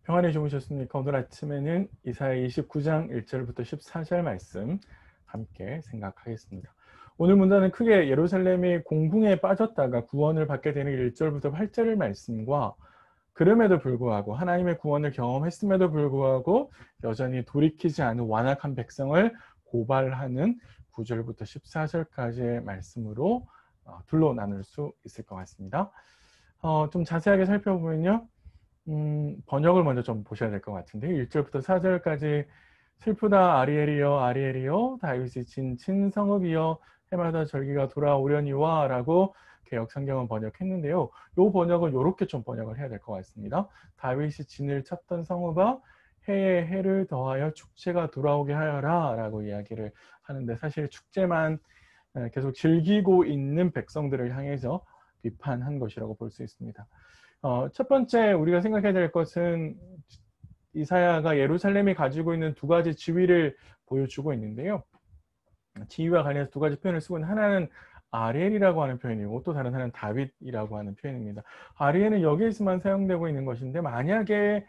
평안히 주무셨습니까? 오늘 아침에는 이사야 29장 1절부터 14절 말씀 함께 생각하겠습니다. 오늘 문단은 크게 예루살렘이 공궁에 빠졌다가 구원을 받게 되는 1절부터 8절 말씀과 그럼에도 불구하고 하나님의 구원을 경험했음에도 불구하고 여전히 돌이키지 않은 완악한 백성을 고발하는 9절부터 14절까지의 말씀으로 둘로 나눌 수 있을 것 같습니다. 좀 자세하게 살펴보면요. 번역을 먼저 좀 보셔야 될 것 같은데 1절부터 4절까지 슬프다 아리엘이여 아리엘이여 다윗이 진 친성읍이여 해마다 절기가 돌아오려니와 라고 개역 성경은 번역했는데요. 이 번역은 이렇게 좀 번역을 해야 될 것 같습니다. 다윗이 진을 쳤던 성읍아 해에 해를 더하여 축제가 돌아오게 하여라 라고 이야기를 하는데 사실 축제만 계속 즐기고 있는 백성들을 향해서 비판한 것이라고 볼 수 있습니다. 첫 번째 우리가 생각해야 될 것은 이사야가 예루살렘이 가지고 있는 두 가지 지위를 보여주고 있는데요. 지위와 관련해서 두 가지 표현을 쓰고 있는 하나는 아리엘이라고 하는 표현이고 또 다른 하나는 다윗이라고 하는 표현입니다. 아리엘은 여기에서만 사용되고 있는 것인데 만약에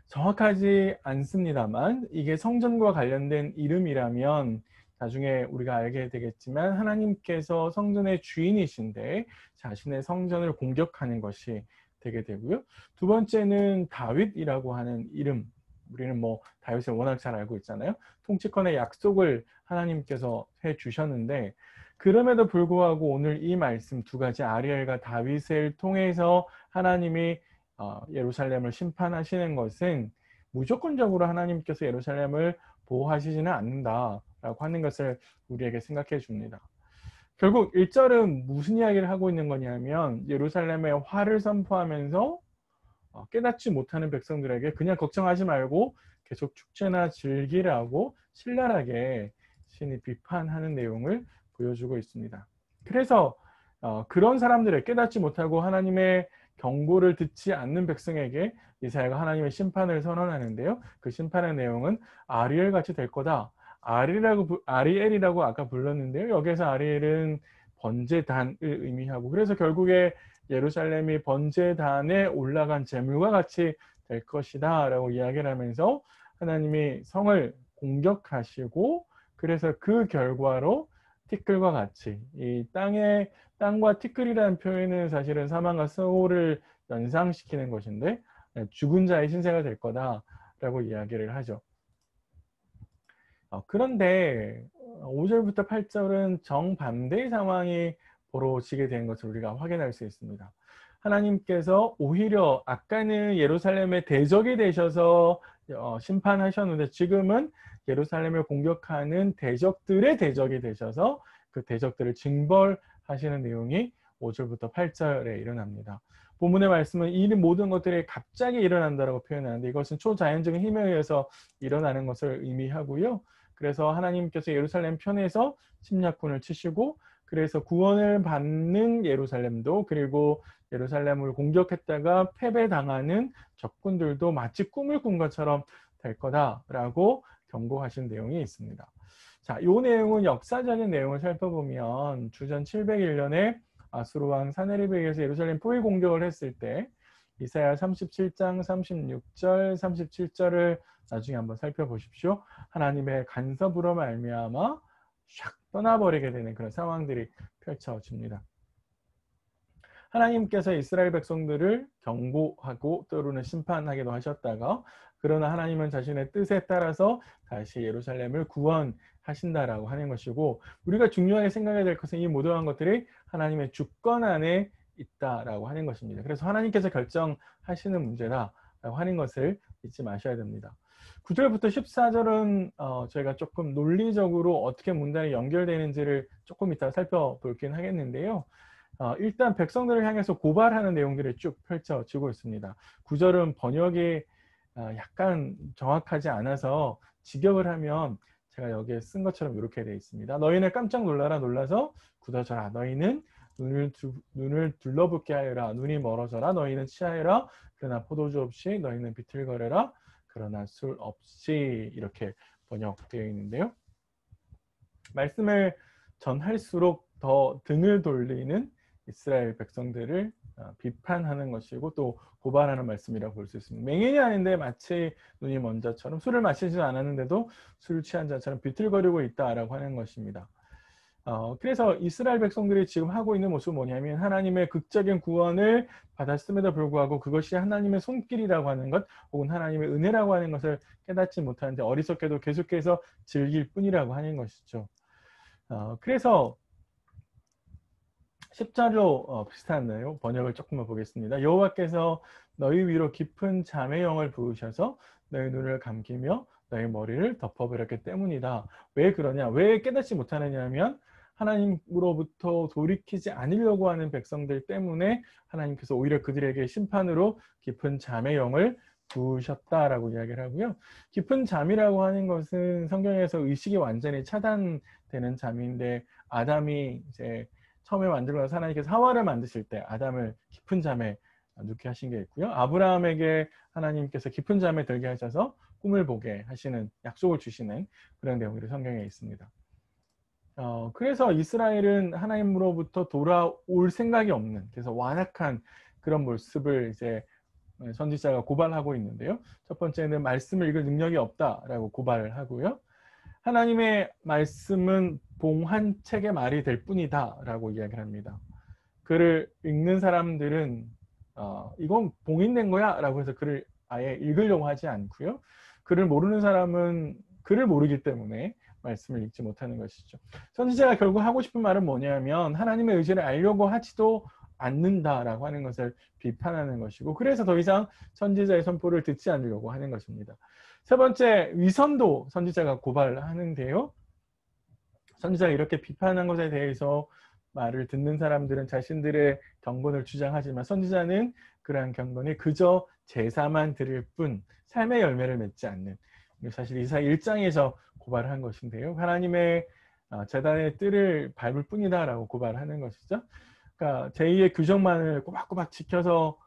정확하지 않습니다만 이게 성전과 관련된 이름이라면 나중에 우리가 알게 되겠지만 하나님께서 성전의 주인이신데 자신의 성전을 공격하는 것이 되게 되고요. 두 번째는 다윗이라고 하는 이름. 우리는 뭐 다윗을 워낙 잘 알고 있잖아요. 통치권의 약속을 하나님께서 해 주셨는데 그럼에도 불구하고 오늘 이 말씀 두 가지 아리엘과 다윗을 통해서 하나님이 예루살렘을 심판하시는 것은 무조건적으로 하나님께서 예루살렘을 보호하시지는 않는다라고 하는 것을 우리에게 생각해 줍니다. 결국 1절은 무슨 이야기를 하고 있는 거냐면 예루살렘에 화를 선포하면서 깨닫지 못하는 백성들에게 그냥 걱정하지 말고 계속 축제나 즐기라고 신랄하게 신이 비판하는 내용을 보여주고 있습니다. 그래서 그런 사람들의 깨닫지 못하고 하나님의 경고를 듣지 않는 백성에게 이사야가 하나님의 심판을 선언하는데요. 그 심판의 내용은 아리엘 같이 될 거다. 아리엘이라고 아까 불렀는데요. 여기서 아리엘은 번제단을 의미하고 그래서 결국에 예루살렘이 번제단에 올라간 제물과 같이 될 것이다 라고 이야기를 하면서 하나님이 성을 공격하시고 그래서 그 결과로 티끌과 같이 이 땅과 티끌이라는 표현은 사실은 사망과 수호를 연상시키는 것인데 죽은 자의 신세가 될 거다라고 이야기를 하죠. 그런데 5절부터 8절은 정반대의 상황이 벌어지게 된 것을 우리가 확인할 수 있습니다. 하나님께서 오히려 아까는 예루살렘의 대적이 되셔서 심판하셨는데 지금은 예루살렘을 공격하는 대적들의 대적이 되셔서 그 대적들을 징벌하시는 내용이 5절부터 8절에 일어납니다. 본문의 말씀은 이 모든 것들이 갑자기 일어난다고 표현하는데 이것은 초자연적인 힘에 의해서 일어나는 것을 의미하고요. 그래서 하나님께서 예루살렘 편에서 침략군을 치시고 그래서 구원을 받는 예루살렘도 그리고 예루살렘을 공격했다가 패배당하는 적군들도 마치 꿈을 꾼 것처럼 될 거다라고 경고하신 내용이 있습니다. 자, 이 내용은 역사적인 내용을 살펴보면 주전 701년에 아수르 왕 사네립에 의해서 예루살렘 포위 공격을 했을 때 이사야 37장 36절 37절을 나중에 한번 살펴보십시오. 하나님의 간섭으로 말미암아 샥 떠나버리게 되는 그런 상황들이 펼쳐집니다. 하나님께서 이스라엘 백성들을 경고하고 때로는 심판하기도 하셨다가 그러나 하나님은 자신의 뜻에 따라서 다시 예루살렘을 구원하신다라고 하는 것이고 우리가 중요하게 생각해야 될 것은 이 모든 것들이 하나님의 주권 안에 있다라고 하는 것입니다. 그래서 하나님께서 결정하시는 문제다라고 하는 것을 잊지 마셔야 됩니다. 9절부터 14절은 저희가 조금 논리적으로 어떻게 문단이 연결되는지를 조금 이따 살펴볼긴 하겠는데요. 일단 백성들을 향해서 고발하는 내용들이 쭉 펼쳐지고 있습니다. 9절은 번역이 약간 정확하지 않아서 직역을 하면 제가 여기에 쓴 것처럼 이렇게 되어 있습니다. 너희는 깜짝 놀라라 놀라서 굳어져라. 너희는 눈을 둘러붙게 하여라. 눈이 멀어져라. 너희는 취하여라. 그러나 포도주 없이 너희는 비틀거려라. 그러나 술 없이 이렇게 번역되어 있는데요. 말씀을 전할수록 더 등을 돌리는 이스라엘 백성들을 비판하는 것이고 또 고발하는 말씀이라고 볼 수 있습니다. 맹인이 아닌데 마치 눈이 먼 자처럼 술을 마시지 않았는데도 술 취한 자처럼 비틀거리고 있다라고 하는 것입니다. 그래서 이스라엘 백성들이 지금 하고 있는 모습은 뭐냐면 하나님의 극적인 구원을 받았음에도 불구하고 그것이 하나님의 손길이라고 하는 것 혹은 하나님의 은혜라고 하는 것을 깨닫지 못하는데 어리석게도 계속해서 즐길 뿐이라고 하는 것이죠. 그래서 10절로 비슷한 내용 번역을 조금만 보겠습니다. 여호와께서 너희 위로 깊은 잠의 영을 부으셔서 너희 눈을 감기며 너희 머리를 덮어버렸기 때문이다. 왜 그러냐? 왜 깨닫지 못하느냐 하면 하나님으로부터 돌이키지 않으려고 하는 백성들 때문에 하나님께서 오히려 그들에게 심판으로 깊은 잠의 영을 부으셨다라고 이야기를 하고요. 깊은 잠이라고 하는 것은 성경에서 의식이 완전히 차단되는 잠인데 아담이 이제 처음에 만들고 나서 하나님께서 하와를 만드실 때 아담을 깊은 잠에 눕게 하신 게 있고요. 아브라함에게 하나님께서 깊은 잠에 들게 하셔서 꿈을 보게 하시는 약속을 주시는 그런 내용들이 성경에 있습니다. 그래서 이스라엘은 하나님으로부터 돌아올 생각이 없는 그래서 완악한 그런 모습을 이제 선지자가 고발하고 있는데요. 첫 번째는 말씀을 읽을 능력이 없다라고 고발을 하고요. 하나님의 말씀은 봉 한 책의 말이 될 뿐이다 라고 이야기를 합니다. 글을 읽는 사람들은 이건 봉인된 거야 라고 해서 글을 아예 읽으려고 하지 않고요. 글을 모르는 사람은 글을 모르기 때문에 말씀을 읽지 못하는 것이죠. 선지자가 결국 하고 싶은 말은 뭐냐면 하나님의 의지를 알려고 하지도 않는다라고 하는 것을 비판하는 것이고 그래서 더 이상 선지자의 선포를 듣지 않으려고 하는 것입니다. 세 번째, 위선도 선지자가 고발하는데요. 선지자가 이렇게 비판한 것에 대해서 말을 듣는 사람들은 자신들의 경건을 주장하지만 선지자는 그러한 경건이 그저 제사만 드릴 뿐 삶의 열매를 맺지 않는 사실 이사야 1장에서 고발한 것인데요. 하나님의 제단의 뜰을 밟을 뿐이다라고 고발하는 것이죠. 그러니까 제2의 규정만을 꼬박꼬박 지켜서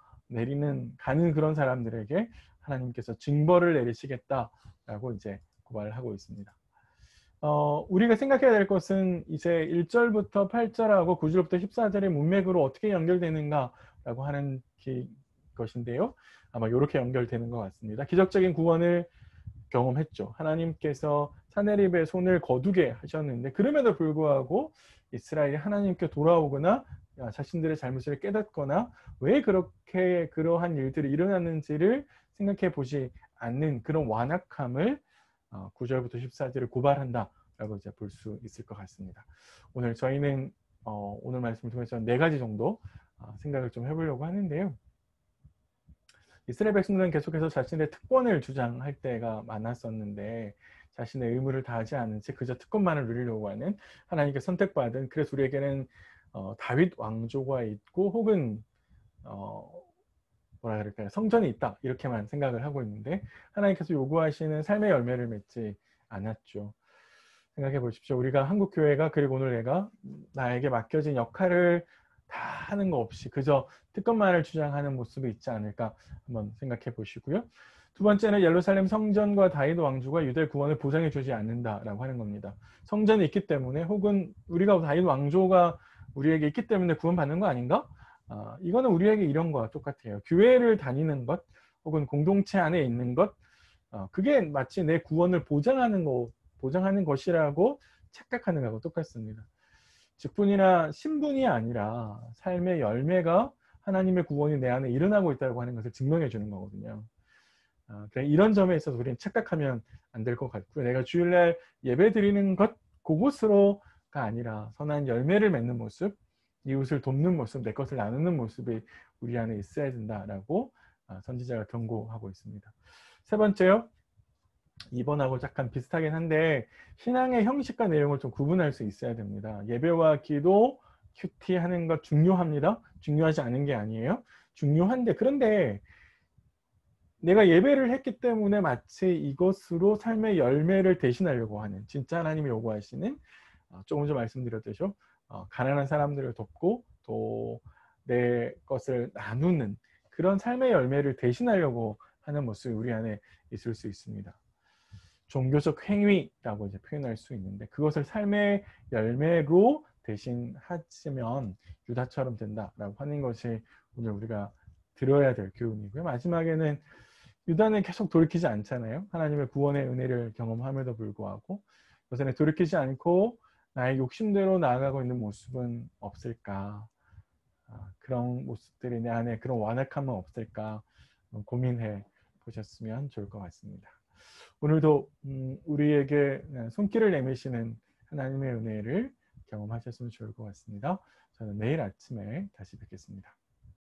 가는 그런 사람들에게 하나님께서 징벌을 내리시겠다라고 이제 고발을 하고 있습니다. 우리가 생각해야 될 것은 이제 1절부터 8절하고 9절부터 14절의 문맥으로 어떻게 연결되는가라고 하는 것인데요. 아마 이렇게 연결되는 것 같습니다. 기적적인 구원을 경험했죠. 하나님께서 사네립의 손을 거두게 하셨는데 그럼에도 불구하고 이스라엘이 하나님께 돌아오거나 자신들의 잘못을 깨닫거나 왜 그렇게 그러한 일들이 일어났는지를 생각해 보지 않는 그런 완악함을 9절부터 14절을 고발한다라고 이제 볼 수 있을 것 같습니다. 오늘 저희는 오늘 말씀을 통해서 4가지 정도 생각을 좀 해보려고 하는데요. 이스라엘 백성들은 계속해서 자신의 특권을 주장할 때가 많았었는데 자신의 의무를 다하지 않은 채 그저 특권만을 누리려고 하는 하나님께 선택받은 그래서 우리에게는 다윗 왕조가 있고 혹은 뭐라 그럴까요? 성전이 있다 이렇게만 생각을 하고 있는데 하나님께서 요구하시는 삶의 열매를 맺지 않았죠. 생각해 보십시오. 우리가 한국교회가 그리고 오늘 내가 나에게 맡겨진 역할을 다 하는 거 없이 그저 특권만을 주장하는 모습이 있지 않을까 한번 생각해 보시고요. 두 번째는 예루살렘 성전과 다윗 왕조가 유대 구원을 보장해 주지 않는다라고 하는 겁니다. 성전이 있기 때문에 혹은 우리가 다윗 왕조가 우리에게 있기 때문에 구원받는 거 아닌가? 이거는 우리에게 이런 거와 똑같아요. 교회를 다니는 것 혹은 공동체 안에 있는 것 그게 마치 내 구원을 보장하는 것이라고 착각하는 것하고 똑같습니다. 직분이나 신분이 아니라 삶의 열매가 하나님의 구원이 내 안에 일어나고 있다고 하는 것을 증명해 주는 거거든요. 이런 점에 있어서 우리는 착각하면 안 될 것 같고요. 내가 주일날 예배 드리는 것 그곳으로가 아니라 선한 열매를 맺는 모습, 이웃을 돕는 모습, 내 것을 나누는 모습이 우리 안에 있어야 된다라고 선지자가 경고하고 있습니다. 세 번째요. 2번하고 약간 비슷하긴 한데 신앙의 형식과 내용을 좀 구분할 수 있어야 됩니다. 예배와 기도, 큐티하는 것 중요합니다. 중요하지 않은 게 아니에요. 중요한데 그런데 내가 예배를 했기 때문에 마치 이것으로 삶의 열매를 대신하려고 하는 진짜 하나님이 요구하시는 조금 전 말씀드렸듯이 가난한 사람들을 돕고 또 내 것을 나누는 그런 삶의 열매를 대신하려고 하는 모습이 우리 안에 있을 수 있습니다. 종교적 행위라고 이제 표현할 수 있는데 그것을 삶의 열매로 대신하시면 유다처럼 된다라고 하는 것이 오늘 우리가 들어야 될 교훈이고요. 마지막에는 유다는 계속 돌이키지 않잖아요. 하나님의 구원의 은혜를 경험함에도 불구하고 여전히 돌이키지 않고 나의 욕심대로 나아가고 있는 모습은 없을까? 그런 모습들이 내 안에 그런 완악함은 없을까? 고민해 보셨으면 좋을 것 같습니다. 오늘도 우리에게 손길을 내미시는 하나님의 은혜를 경험하셨으면 좋을 것 같습니다. 저는 내일 아침에 다시 뵙겠습니다.